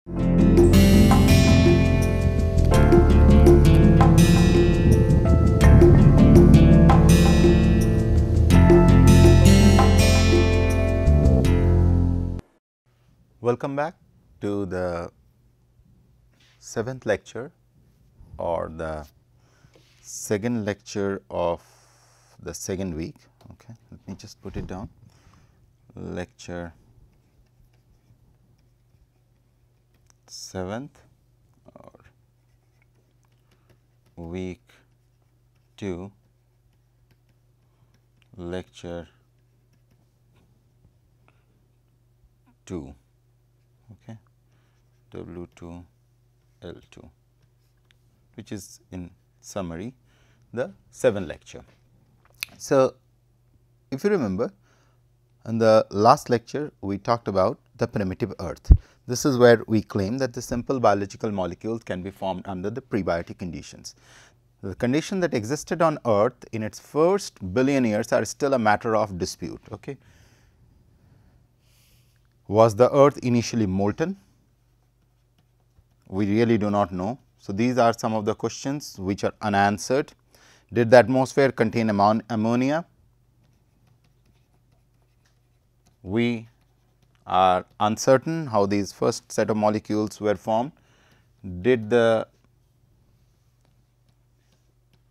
Welcome back to the 7th lecture or the second lecture of the second week. Okay, let me just put it down. Lecture 7th or week 2, lecture 2. Okay, W2 L2, which is in summary the 7th lecture. So, if you remember, in the last lecture we talked about the primitive earth. This is where we claim that the simple biological molecules can be formed under the prebiotic conditions. The condition that existed on earth in its first billion years are still a matter of dispute. Okay. Was the earth initially molten? We really do not know. So, these are some of the questions which are unanswered. Did the atmosphere contain ammonia? We are uncertain how these first set of molecules were formed. Did the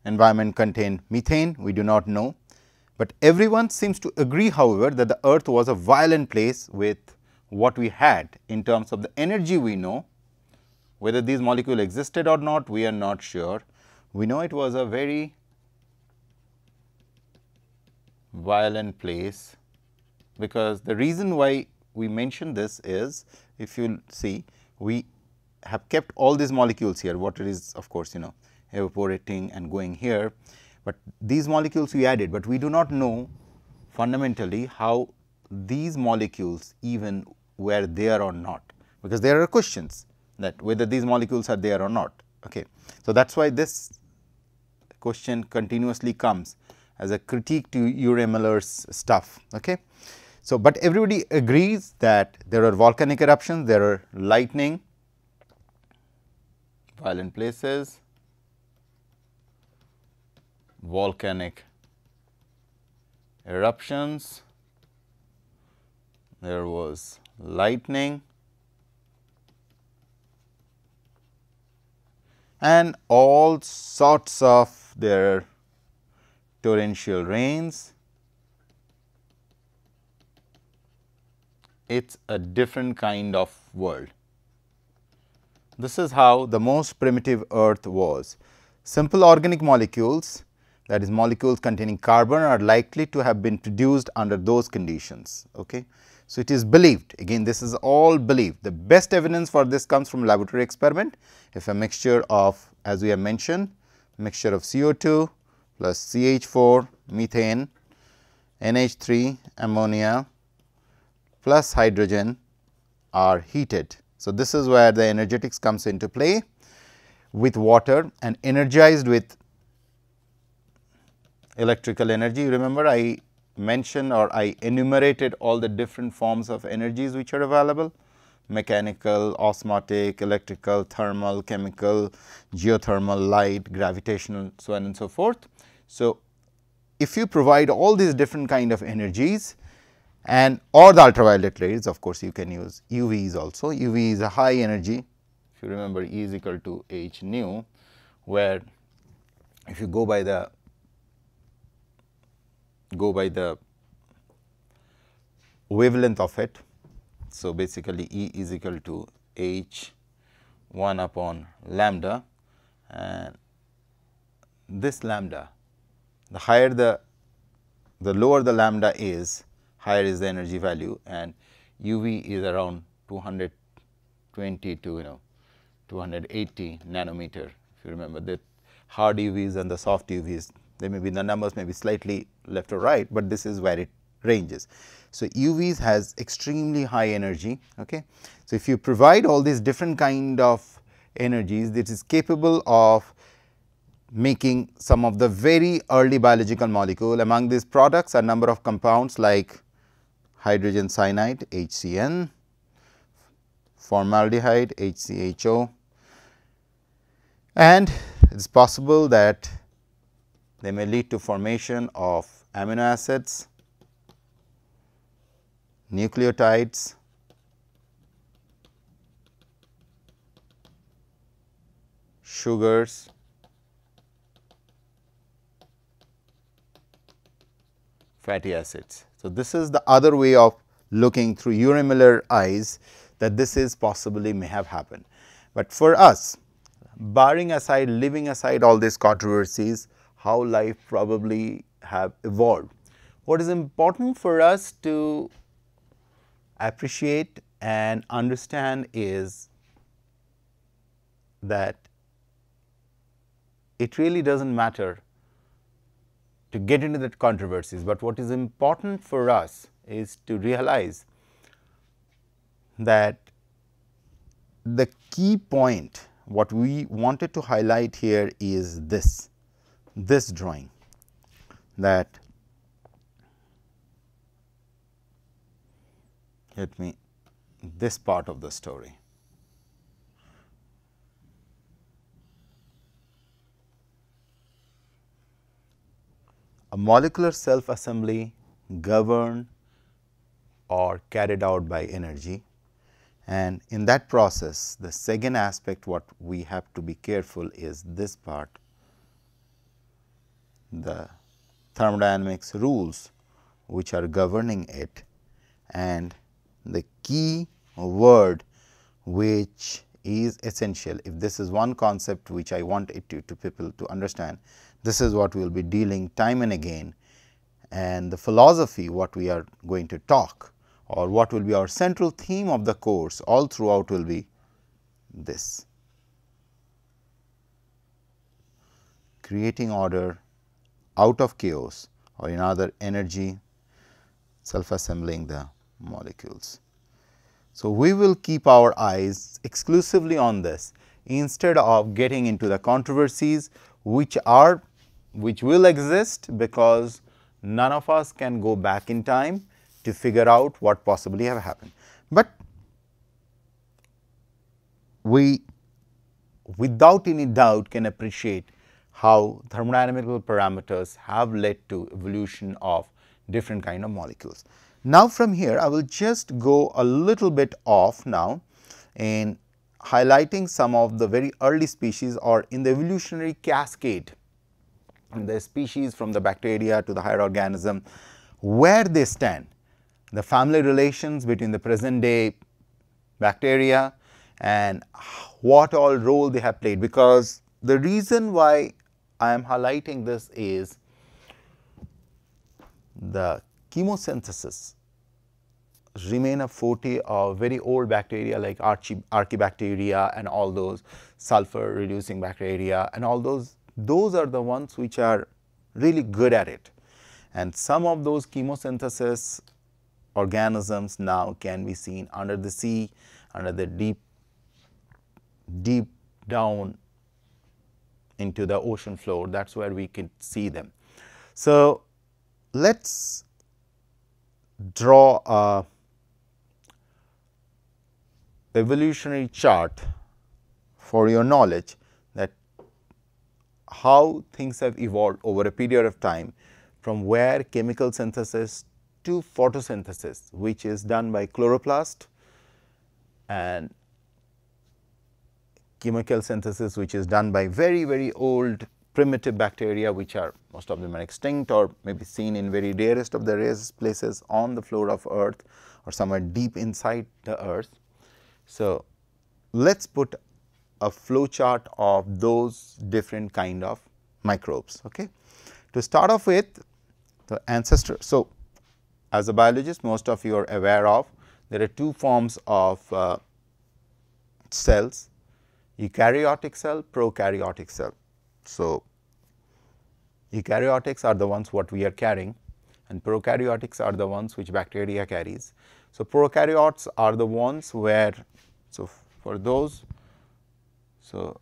environment contain methane? We do not know, but everyone seems to agree, however, that the earth was a violent place with what we had in terms of the energy. We know whether these molecules existed or not, we are not sure. We know it was a very violent place, because the reason why we mention this is, if you see, we have kept all these molecules here. Water is, of course, evaporating and going here, but these molecules we added, but we do not know fundamentally how these molecules even were there or not, because there are questions that whether these molecules are there or not. Okay. So, that is why this question continuously comes as a critique to Urey-Miller's stuff. Okay. So, but everybody agrees that there are volcanic eruptions, there are lightning, violent places, volcanic eruptions, there was lightning, and all sorts of their torrential rains. It is a different kind of world. This is how the most primitive earth was. Simple organic molecules, that is molecules containing carbon, are likely to have been produced under those conditions. Okay. So, it is believed, again this is all believed. The best evidence for this comes from laboratory experiment. If a mixture of, as we have mentioned, mixture of CO2 plus CH4, methane, NH3, ammonia plus hydrogen are heated. So, this is where the energetics comes into play with water and energized with electrical energy. Remember, I mentioned or I enumerated all the different forms of energies which are available: mechanical, osmotic, electrical, thermal, chemical, geothermal, light, gravitational, so on and so forth. So, if you provide all these different kind of energies and or the ultraviolet rays, of course, you can use UVs also. UV is a high energy, if you remember E is equal to h nu, where if you go by the wavelength of it. So, basically E is equal to h 1 upon lambda, and this lambda, the higher the lower the lambda is, higher is the energy value, and UV is around 220 to 280 nanometer. If you remember that hard UVs and the soft UVs, they may be, the numbers may be slightly left or right, but this is where it ranges. So, UVs has extremely high energy. Okay. So, if you provide all these different kind of energies, this is capable of making some of the very early biological molecule. Among these products are number of compounds like hydrogen cyanide HCN, formaldehyde HCHO, and it is possible that they may lead to formation of amino acids, nucleotides, sugars, fatty acids. So, this is the other way of looking through uremiller eyes that this is possibly may have happened. But for us, barring aside, leaving aside all these controversies, how life probably have evolved, what is important for us to appreciate and understand is that it really does not matter to get into the controversies, but what is important for us is to realize that the key point what we wanted to highlight here is this drawing, that this part of the story. A molecular self-assembly governed or carried out by energy, and in that process the second aspect what we have to be careful is this part, the thermodynamics rules which are governing it, and the key word which is essential. If this is one concept which I want it to people to understand, this is what we will be dealing time and again, and the philosophy what we are going to talk or what will be our central theme of the course all throughout will be this: creating order out of chaos, or in other energy self-assembling the molecules. So, we will keep our eyes exclusively on this instead of getting into the controversies which will exist, because none of us can go back in time to figure out what possibly have happened. But we without any doubt can appreciate how thermodynamical parameters have led to evolution of different kind of molecules. Now, from here I will just go a little bit off now in highlighting some of the very early species or in the evolutionary cascade, the species from the bacteria to the higher organism, where they stand, the family relations between the present day bacteria and what all role they have played. Because the reason why I am highlighting this is the chemosynthesis remain a forte of very old bacteria like archibacteria and all those sulfur reducing bacteria and all those are the ones which are really good at it. And some of those chemosynthesis organisms now can be seen under the sea, under the deep down into the ocean floor. That is where we can see them. So, let us draw a evolutionary chart for your knowledge that how things have evolved over a period of time, from where chemical synthesis to photosynthesis, which is done by chloroplast, and chemical synthesis which is done by very old primitive bacteria, which are most of them are extinct or maybe seen in very rarest of the rarest places on the floor of earth or somewhere deep inside the earth. So, let us put a flow chart of those different kind of microbes. Okay. To start off with, the ancestor. So, as a biologist, most of you are aware of, there are two forms of cells: eukaryotic cell, prokaryotic cell. So, eukaryotics are the ones what we are carrying, and prokaryotics are the ones which bacteria carries. So, prokaryotes are the ones where, so for those, so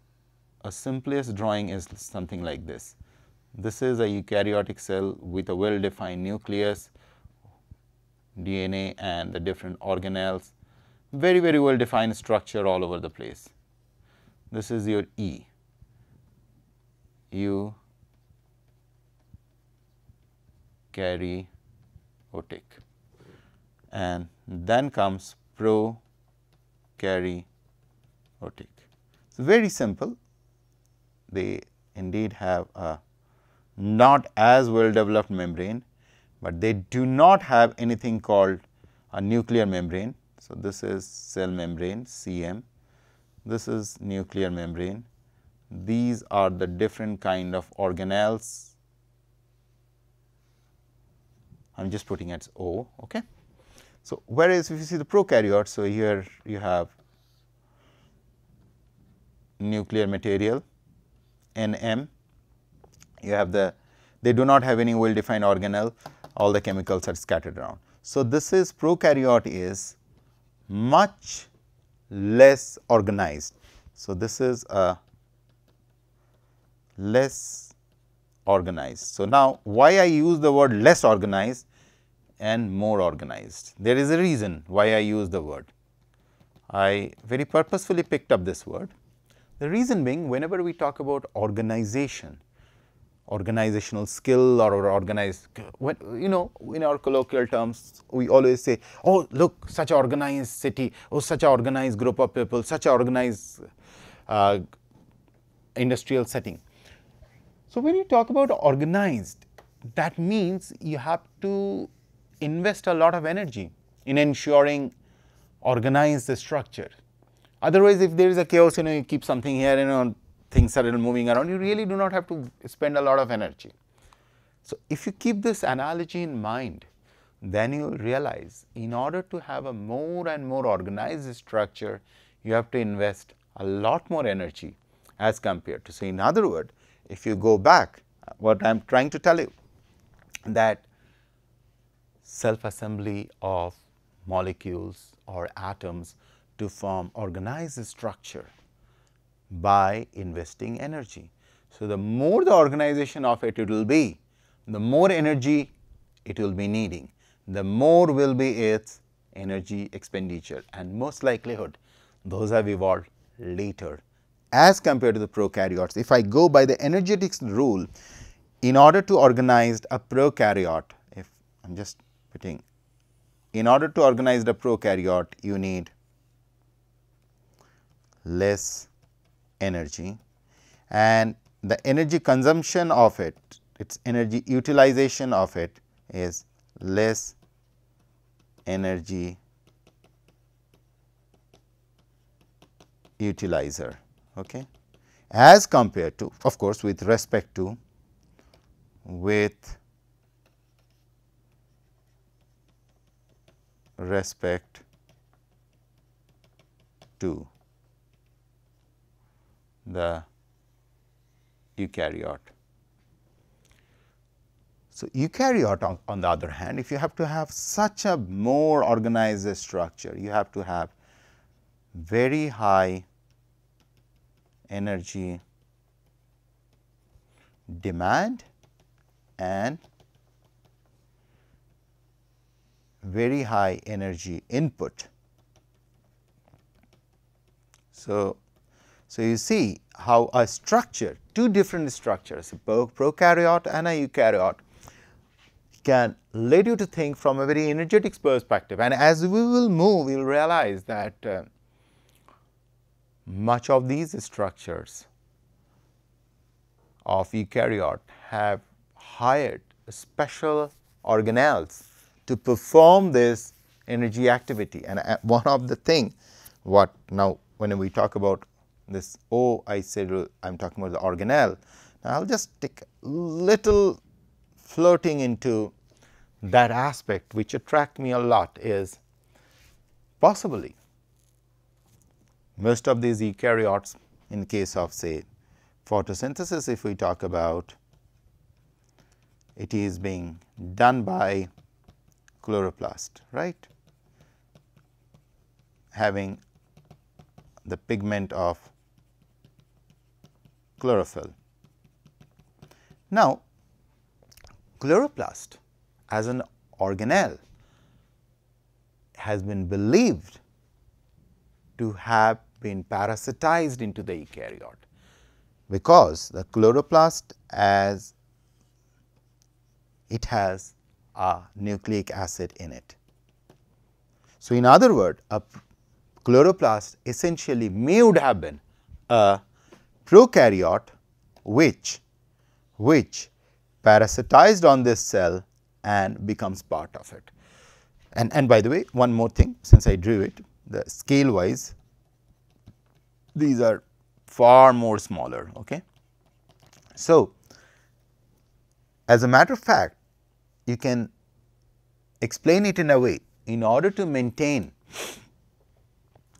a simplest drawing is something like this. This is a eukaryotic cell with a well defined nucleus, DNA and the different organelles, very, very well defined structure all over the place. This is your E, eukaryotic, and then comes prokaryotic. So, very simple. They indeed have a not as well developed membrane, but they do not have anything called a nuclear membrane. So, this is cell membrane CM, this is nuclear membrane. These are the different kind of organelles. I am just putting it as O. Okay. So, whereas if you see the prokaryotes, so here you have nuclear material NM, you have they do not have any well defined organelle, all the chemicals are scattered around. So, this is prokaryote is much less organized. So, this is a less organized. So, now why I use the word less organized and more organized? There is a reason why I use the word. I very purposefully picked up this word. The reason being, whenever we talk about organization, organizational skill or organized, in our colloquial terms, we always say, oh, look, such an organized city, oh, such an organized group of people, such an organized industrial setting. So, when you talk about organized, that means you have to invest a lot of energy in ensuring organize the structure. Otherwise, if there is a chaos, you keep something here, things are moving around, you really do not have to spend a lot of energy. So, if you keep this analogy in mind, then you will realize in order to have a more and more organized structure, you have to invest a lot more energy as compared to. So, in other words, if you go back, what I am trying to tell you, that self assembly of molecules or atoms to form organized structure by investing energy. So, the more the organization of it will be, the more energy it will be needing, the more will be its energy expenditure, and most likelihood those have evolved later as compared to the prokaryotes. If I go by the energetics rule, in order to organize a prokaryote, if I am just putting, in order to organize the prokaryote, you need less energy, and the energy consumption of it, its energy utilization of it is less energy utilizer, okay, as compared to, of course, with respect to the eukaryote. So, eukaryote on the other hand, if you have to have such a more organized structure, you have to have very high energy demand and very high energy input. So, you see how a structure, two different structures, a prokaryote and a eukaryote, can lead you to think from a very energetic perspective. And as we will move, you will realize that much of these structures of eukaryote have hired special organelles to perform this energy activity. And one of the thing, what now when we talk about this O, I said I am talking about the organelle. Now, I will just take a little floating into that aspect which attract me a lot is possibly most of these eukaryotes, in case of say photosynthesis, if we talk about, it is being done by chloroplast, right, having the pigment of chlorophyll. Now, chloroplast as an organelle has been believed to have been parasitized into the eukaryote, because the chloroplast, as it has a nucleic acid in it. So, in other words, a chloroplast essentially would have been a prokaryote which parasitized on this cell and becomes part of it. And by the way, one more thing, since I drew it, the scale wise these are far more smaller. Okay. So, as a matter of fact, you can explain it in a way, in order to maintain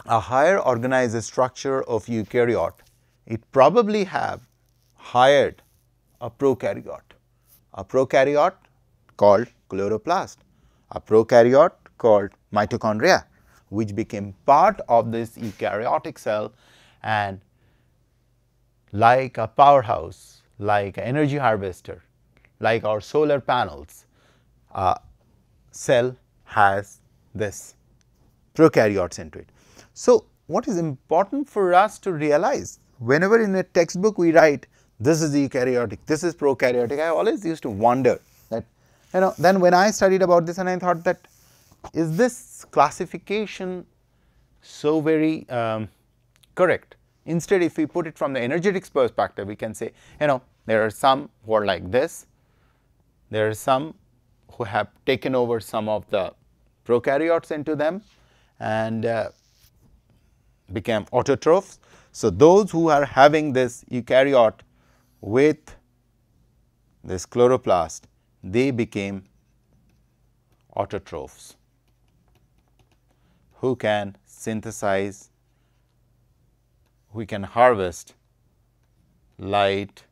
a higher organized structure of eukaryote, it probably have hired a prokaryote called chloroplast, a prokaryote called mitochondria, which became part of this eukaryotic cell, and like a powerhouse, like an energy harvester, like our solar panels, a cell has this prokaryotes into it. So, what is important for us to realize, whenever in a textbook we write this is eukaryotic, this is prokaryotic, I always used to wonder that, then when I studied about this and I thought that, is this classification so very correct? Instead, if we put it from the energetics perspective, we can say, there are some who are like this, there are some who have taken over some of the prokaryotes into them and became autotrophs. So, those who are having this eukaryote with this chloroplast, they became autotrophs who can synthesize, we can harvest light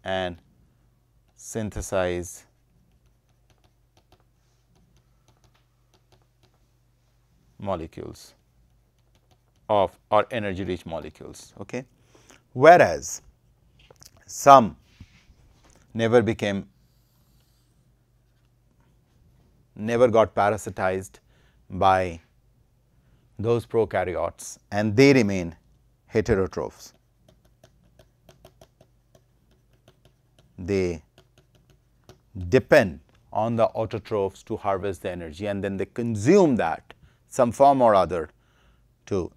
and synthesize molecules of or energy rich molecules. Okay. Whereas, some never got parasitized by those prokaryotes and they remain heterotrophs. They depend on the autotrophs to harvest the energy, and then they consume that some form or other to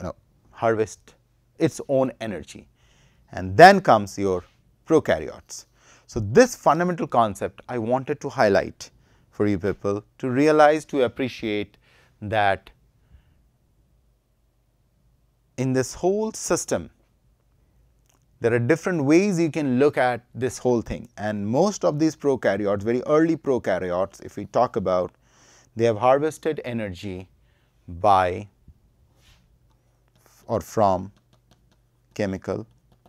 harvest its own energy, and then comes your prokaryotes. So, this fundamental concept I wanted to highlight for you people to realize, to appreciate that in this whole system there are different ways you can look at this whole thing, and most of these prokaryotes, very early prokaryotes, if we talk about, they have harvested energy by or from chemical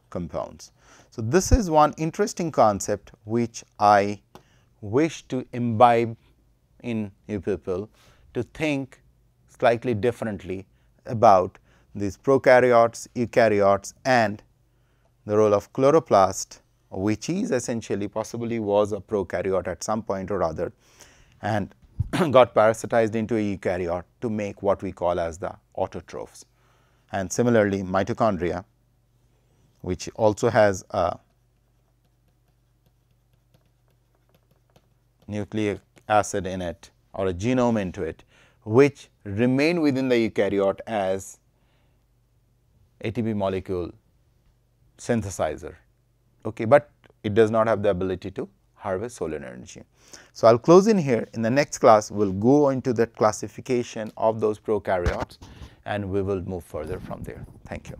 compounds. So, this is one interesting concept which I wish to imbibe in you people, to think slightly differently about these prokaryotes, eukaryotes, and the role of chloroplast, which is essentially possibly was a prokaryote at some point or other and got parasitized into a eukaryote to make what we call as the autotrophs. And similarly, mitochondria, which also has a nucleic acid in it or a genome into it, which remain within the eukaryote as ATP molecule synthesizer, okay, but it does not have the ability to harvest solar energy. So, I will close in here. In the next class, we will go into the classification of those prokaryotes and we will move further from there. Thank you.